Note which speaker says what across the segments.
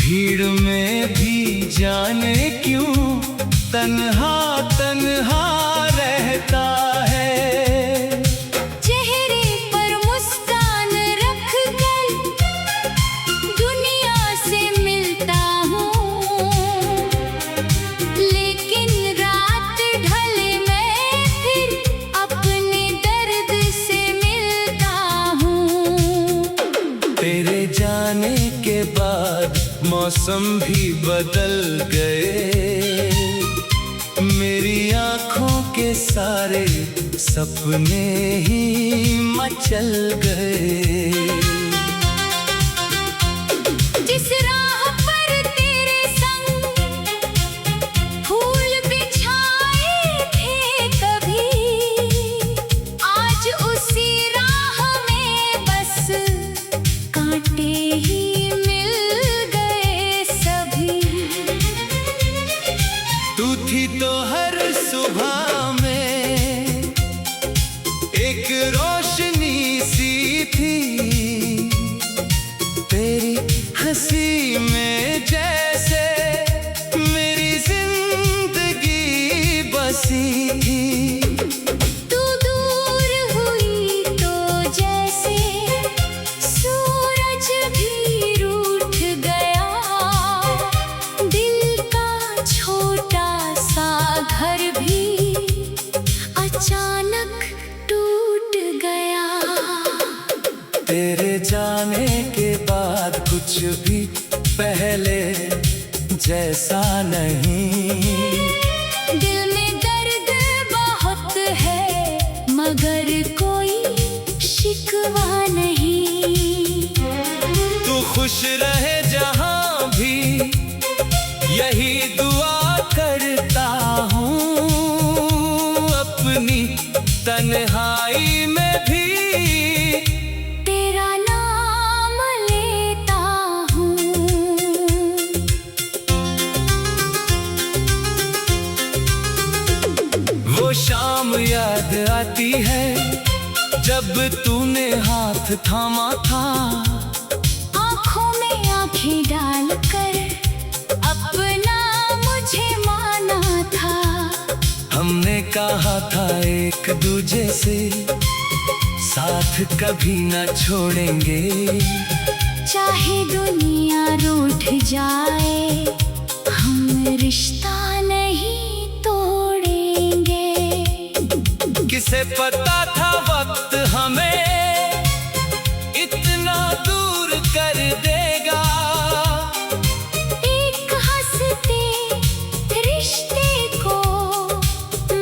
Speaker 1: भीड़ में भी जाने क्यों तन्हा तन्हा रहता है।
Speaker 2: चेहरे पर मुस्कान रख कर दुनिया से मिलता हूँ, लेकिन रात ढले मैं फिर अपने दर्द से मिलता हूँ।
Speaker 1: तेरे जाने के बाद मौसम भी बदल गए, मेरी आँखों के सारे सपने ही मचल गए।
Speaker 2: जिस राह पर तेरे संग फूल बिछाए थे कभी, आज उसी राह में बस कांटे ही
Speaker 1: तो हर सुबह में एक रोशनी सी थी, तेरी हंसी में जैसे मेरी जिंदगी बसी थी।
Speaker 2: तू दूर हुई तो जैसे सूरज भी रूठ गया, दिल का छोटा घर भी अचानक टूट गया।
Speaker 1: तेरे जाने के बाद कुछ भी पहले जैसा नहीं।
Speaker 2: दिल में दर्द बहुत है मगर कोई शिकवा नहीं।
Speaker 1: तू खुश रहे जहां भी यही दुआ करता हूँ, अपनी तन्हाई में भी
Speaker 2: तेरा नाम लेता हूँ।
Speaker 1: वो शाम याद आती है जब तूने हाथ थामा था,
Speaker 2: आँखों में आँखें डालकर अपना मुझे माना था।
Speaker 1: हमने कहा था एक दूजे से साथ कभी न छोड़ेंगे,
Speaker 2: चाहे दुनिया रूठ जाए हम रिश्ता नहीं तोड़ेंगे।
Speaker 1: किसे पता था वक्त हमें इतना दूर कर देगा,
Speaker 2: एक हंसते रिश्ते को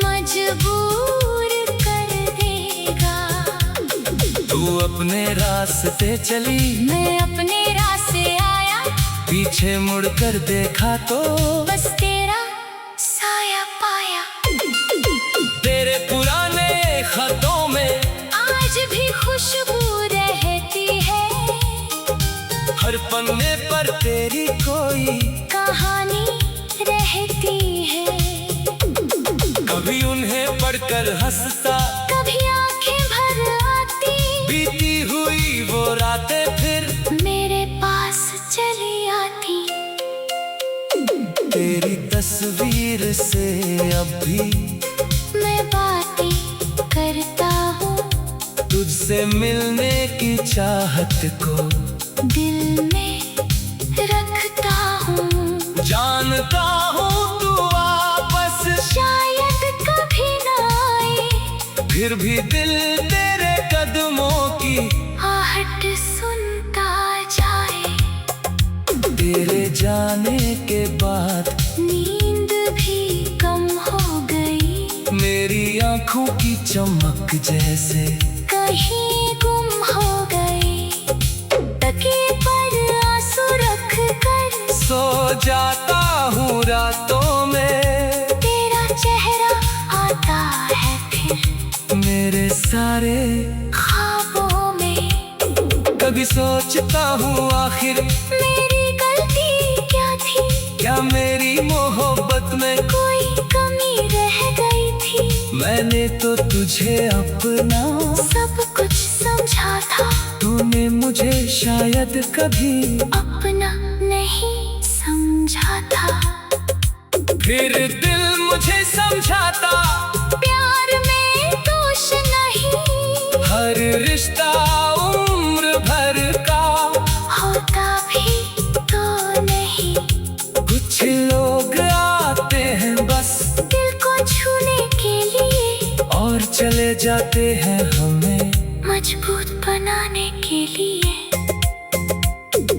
Speaker 2: मजबूर कर देगा।
Speaker 1: तू अपने रास्ते चली,
Speaker 2: मैं अपने रास्ते आया,
Speaker 1: पीछे मुड़ कर देखा तो
Speaker 2: बस तेरा साया पाया।
Speaker 1: तेरे पुराने खतों में
Speaker 2: आज भी खुशबू रहती है,
Speaker 1: हर पन्ने पर तेरी कोई
Speaker 2: कहानी रहती है।
Speaker 1: कभी उन्हें पढ़कर हंसता,
Speaker 2: कभी आंखें भर आती,
Speaker 1: बीती हुई वो रातें फिर
Speaker 2: मेरे पास चली आती।
Speaker 1: तेरी तस्वीर से अब भी
Speaker 2: मैं बातें करता हूँ,
Speaker 1: तुझसे मिलने की चाहत को
Speaker 2: दिल में रखता हूँ।
Speaker 1: जानता हूँ तू वापस
Speaker 2: शायद कभी ना आए,
Speaker 1: फिर भी दिल तेरे कदमों की
Speaker 2: आहट सुनता जाए।
Speaker 1: तेरे जाने के बाद
Speaker 2: नींद भी कम हो गई,
Speaker 1: मेरी आँखों की चमक जैसे
Speaker 2: कहीं गुम हो गई। तकिए पर आंसू रख कर
Speaker 1: सो जाता हूँ रातों में,
Speaker 2: तेरा चेहरा आता है फिर
Speaker 1: मेरे सारे
Speaker 2: ख्वाबों में।
Speaker 1: कभी सोचता हूँ आखिर
Speaker 2: मेरी गलती क्या थी,
Speaker 1: क्या मेरी मोहब्बत में
Speaker 2: कोई कमी रह गई थी।
Speaker 1: मैंने तो तुझे अपना
Speaker 2: सब कुछ समझा था,
Speaker 1: तूने मुझे शायद कभी
Speaker 2: अपना नहीं समझा था।
Speaker 1: फिर दिल मुझे समझाता,
Speaker 2: प्यार में दोष नहीं,
Speaker 1: हर रिश्ता उम्र भर का
Speaker 2: होता भी तो नहीं।
Speaker 1: कुछ लोग आते हैं बस
Speaker 2: दिल को छूने के लिए,
Speaker 1: और चले जाते हैं हमें
Speaker 2: मजबूत बनाने के लिए।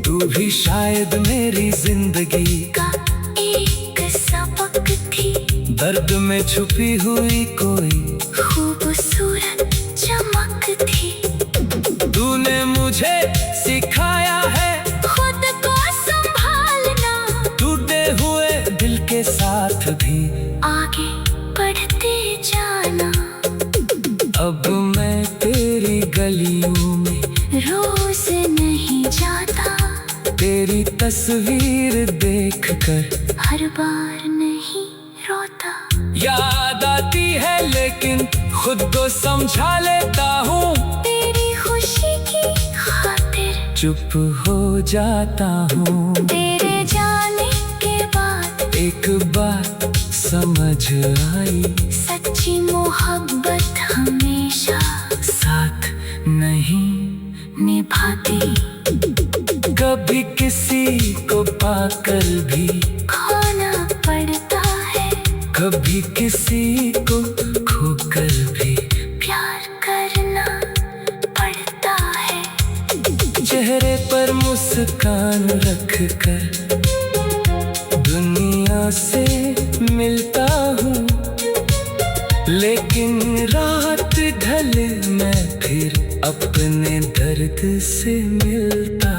Speaker 1: तू भी शायद मेरी जिंदगी
Speaker 2: का एक सबक थी,
Speaker 1: दर्द में छुपी हुई कोई
Speaker 2: खूबसूरत चमक थी।
Speaker 1: तूने मुझे सिखाया है
Speaker 2: खुद को संभालना,
Speaker 1: टूटे हुए दिल के साथ भी
Speaker 2: आगे बढ़ते जाना।
Speaker 1: अब मैं तेरी गलियों में
Speaker 2: रोज नहीं जाता,
Speaker 1: तेरी तस्वीर देखकर
Speaker 2: हर बार नहीं रोता।
Speaker 1: याद आती है लेकिन खुद को समझा लेता हूँ,
Speaker 2: तेरी खुशी की खातिर
Speaker 1: चुप हो जाता हूँ।
Speaker 2: तेरे जाने के बाद
Speaker 1: एक बात समझ आई,
Speaker 2: सच्ची मोहब्बत हमेशा
Speaker 1: साथ नहीं
Speaker 2: निभाती।
Speaker 1: कभी किसी को पाकर भी
Speaker 2: खोना पड़ता है,
Speaker 1: कभी किसी को खोकर भी
Speaker 2: प्यार करना पड़ता है।
Speaker 1: चेहरे पर मुस्कान रख कर दुनिया से मिलता हूँ, लेकिन रात ढले मैं फिर अपने दर्द से मिलता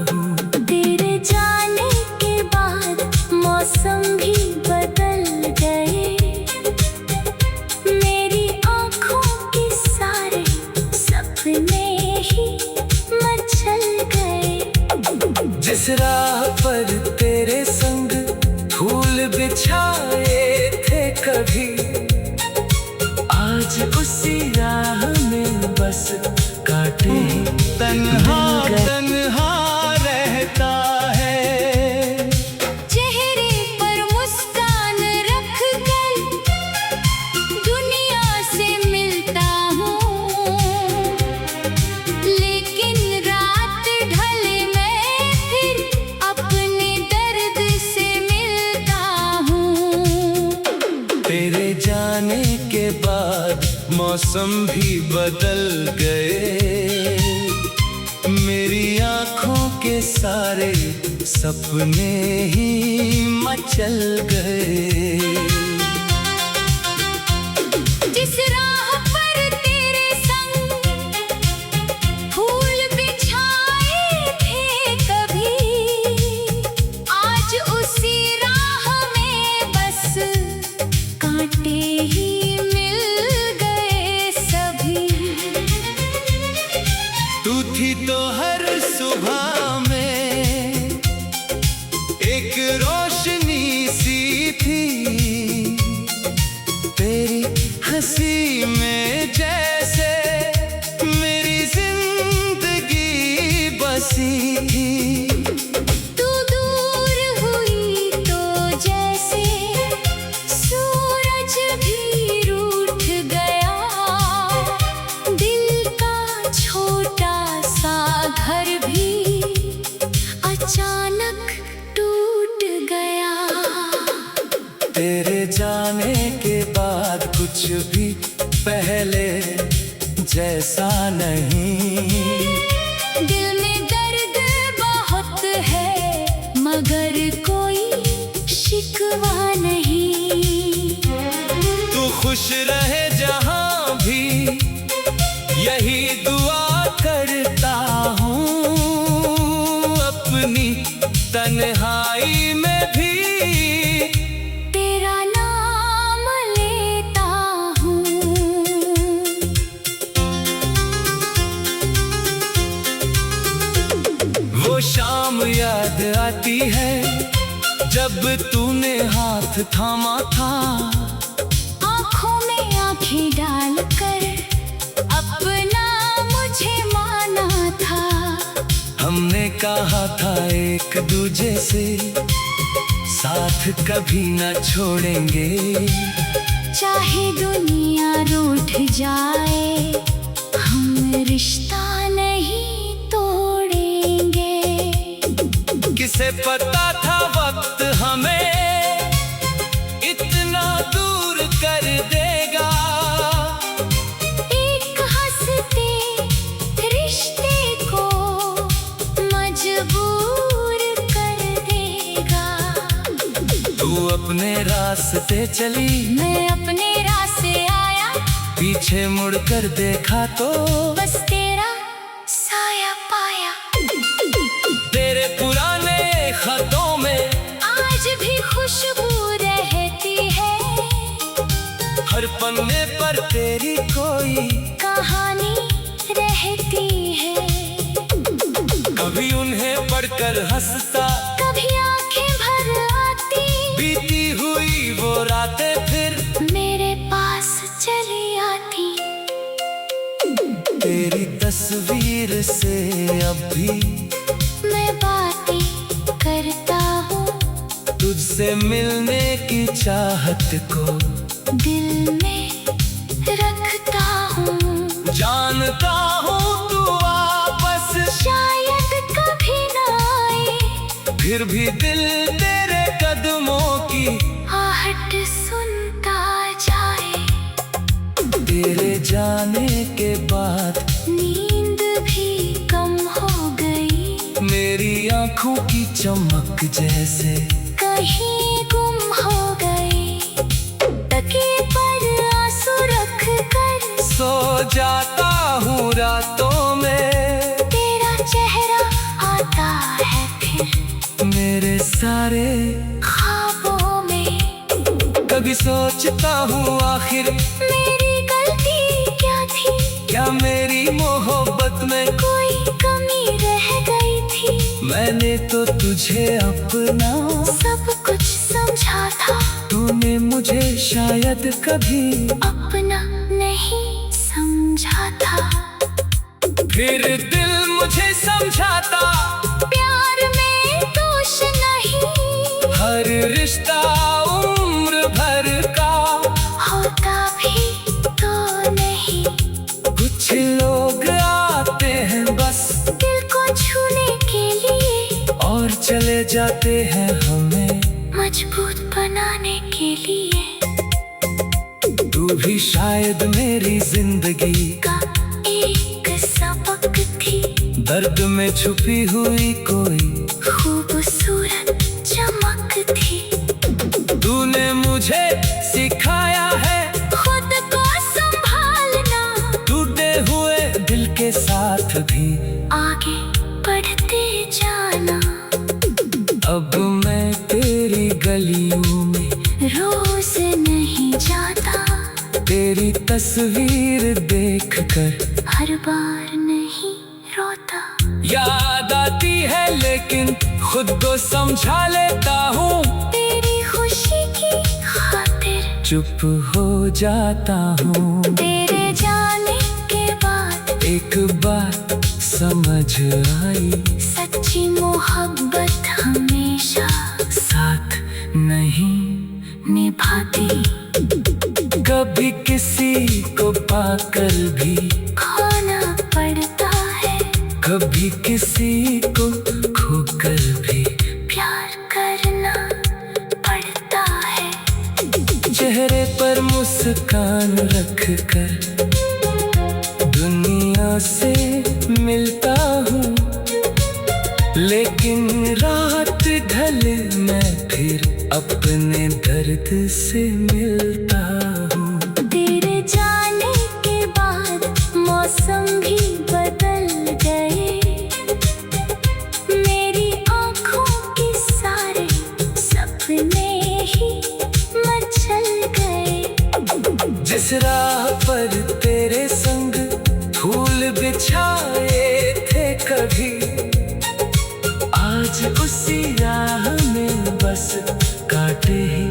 Speaker 1: हूँ।
Speaker 2: तेरे जाने के बाद मौसम भी बदल गए, मेरी आँखों के सारे सपने ही मचल गए।
Speaker 1: जिस राह पर तेरे संग फूल बिछाए थे कभी, आज उसी राह में बस काटे तन्हा तन्हा रहता है।
Speaker 2: चेहरे पर मुस्कान रख कर दुनिया से मिलता हूँ, लेकिन रात ढले मैं फिर अपने दर्द से मिलता हूँ।
Speaker 1: तेरे जाने के बाद मौसम भी बदल गए, मेरी आँखों के सारे सपने ही मचल गए।
Speaker 2: जिस राह पर तेरे संग फूल बिछाए थे कभी, आज उसी राह में बस कांटे ही मिल गए सभी।
Speaker 1: तू थी तो हर सुबह में एक रोशनी सी थी, तेरी हंसी में जैसे मेरी जिंदगी बसी थी।
Speaker 2: तू दूर हुई तो जैसे सूरज भी रूठ गया, दिल का छोटा सा घर भी अचानक टूट गया।
Speaker 1: तेरे जाने के बाद कुछ भी पहले जैसा नहीं,
Speaker 2: दिल में दर्द बहुत है मगर कोई शिकवा नहीं।
Speaker 1: तू खुश रहे जहाँ भी यही दुआ करता हूँ, अपनी तन्हाई में भी
Speaker 2: तेरा नाम लेता हूँ।
Speaker 1: वो शाम याद आती है जब तूने हाथ थामा था,
Speaker 2: आँखों में आँखें डालकर अपना मुझे माना था।
Speaker 1: हमने कहा था एक दूजे से साथ कभी न छोड़ेंगे।
Speaker 2: चाहे दुनिया रूठ जाए, हम रिश्ता नहीं तोड़ेंगे।
Speaker 1: किसे पता था वक्त हमें इतना दूर कर देगा।
Speaker 2: एक हंसते रिश्ते को मजबूर कर देगा।
Speaker 1: तू अपने रास्ते चली,
Speaker 2: मैं अपने रास्ते आया,
Speaker 1: पीछे मुड़ कर देखा तो
Speaker 2: बस तेरा साया पाया।
Speaker 1: तेरे पुराने खतों में
Speaker 2: आज भी खुशबू रहती है,
Speaker 1: हर पन्ने पर तेरी कोई
Speaker 2: कहानी रहती है।
Speaker 1: कभी उन्हें पढ़कर हंसता,
Speaker 2: कभी आंखें भर आती,
Speaker 1: बीती हुई वो रातें फिर
Speaker 2: मेरे पास चली आती।
Speaker 1: तेरी तस्वीर से अब भी
Speaker 2: मैं बातें करता हूँ,
Speaker 1: तुझसे मिलने की चाहत को
Speaker 2: दिल में रखता हूँ।
Speaker 1: जानता हूँ तू वापस
Speaker 2: शायद कभी ना आए,
Speaker 1: फिर भी दिल तेरे कदमों की
Speaker 2: आहट सुनता जाए।
Speaker 1: तेरे जाने के बाद
Speaker 2: नींद भी कम हो गई,
Speaker 1: मेरी आंखों की चमक जैसे
Speaker 2: कहीं गुम हो गई। तकिए पर आंसू रख कर
Speaker 1: सो जाता हूँ रातों में।
Speaker 2: तेरा चेहरा आता है फिर
Speaker 1: मेरे सारे
Speaker 2: ख्वाबों में।
Speaker 1: कभी सोचता हूँ आखिर
Speaker 2: मेरी गलती क्या थी,
Speaker 1: क्या मेरी मोहब्बत में
Speaker 2: कोई कमी रह गई थी।
Speaker 1: मैंने तो तुझे अपना
Speaker 2: सब कुछ समझा था,
Speaker 1: तूने मुझे शायद कभी
Speaker 2: अपना नहीं समझा था।
Speaker 1: फिर दिल मुझे समझाता,
Speaker 2: प्यार में दोष नहीं,
Speaker 1: हर रिश्ता उम्र भर का
Speaker 2: होता भी तो नहीं।
Speaker 1: कुछ लोग आते हैं बस
Speaker 2: दिल को छूने के लिए
Speaker 1: और चले जाते हैं हमें
Speaker 2: मजबूत बनाने के लिए।
Speaker 1: तू भी शायद मेरी जिंदगी
Speaker 2: का एक सबक थी,
Speaker 1: दर्द में छुपी हुई कोई
Speaker 2: खूबसूरत चमक थी।
Speaker 1: तूने मुझे सिखाया है
Speaker 2: खुद को संभालना,
Speaker 1: टूटे हुए दिल के साथ भी
Speaker 2: आगे बढ़ते जाना।
Speaker 1: अब मैं तेरी गलियों में
Speaker 2: रोज नहीं जाता,
Speaker 1: तेरी तस्वीर देखकर
Speaker 2: हर बार नहीं रोता।
Speaker 1: याद आती है लेकिन खुद को समझा लेता हूँ,
Speaker 2: तेरी खुशी की खातिर
Speaker 1: चुप हो जाता हूँ।
Speaker 2: तेरे जाने के बाद
Speaker 1: एक बात समझ आई,
Speaker 2: सच्ची मोहब्बत हमेशा
Speaker 1: साथ नहीं
Speaker 2: निभाती।
Speaker 1: कभी किसी को पाकर भी
Speaker 2: खोना पड़ता है,
Speaker 1: कभी किसी को खोकर भी
Speaker 2: प्यार करना पड़ता है।
Speaker 1: चेहरे पर मुस्कान रख कर दुनिया से मिलता हूँ, लेकिन रात ढले मैं फिर अपने दर्द से मिलता हूँ।
Speaker 2: तेरे जाने के बाद मौसम भी बदल गए, मेरी आँखों के सारे सपने ही मचल गए।
Speaker 1: जिस राह पर तेरे संग फूल बिछाए थे कभी, आज उसी राह में बस कांटे ही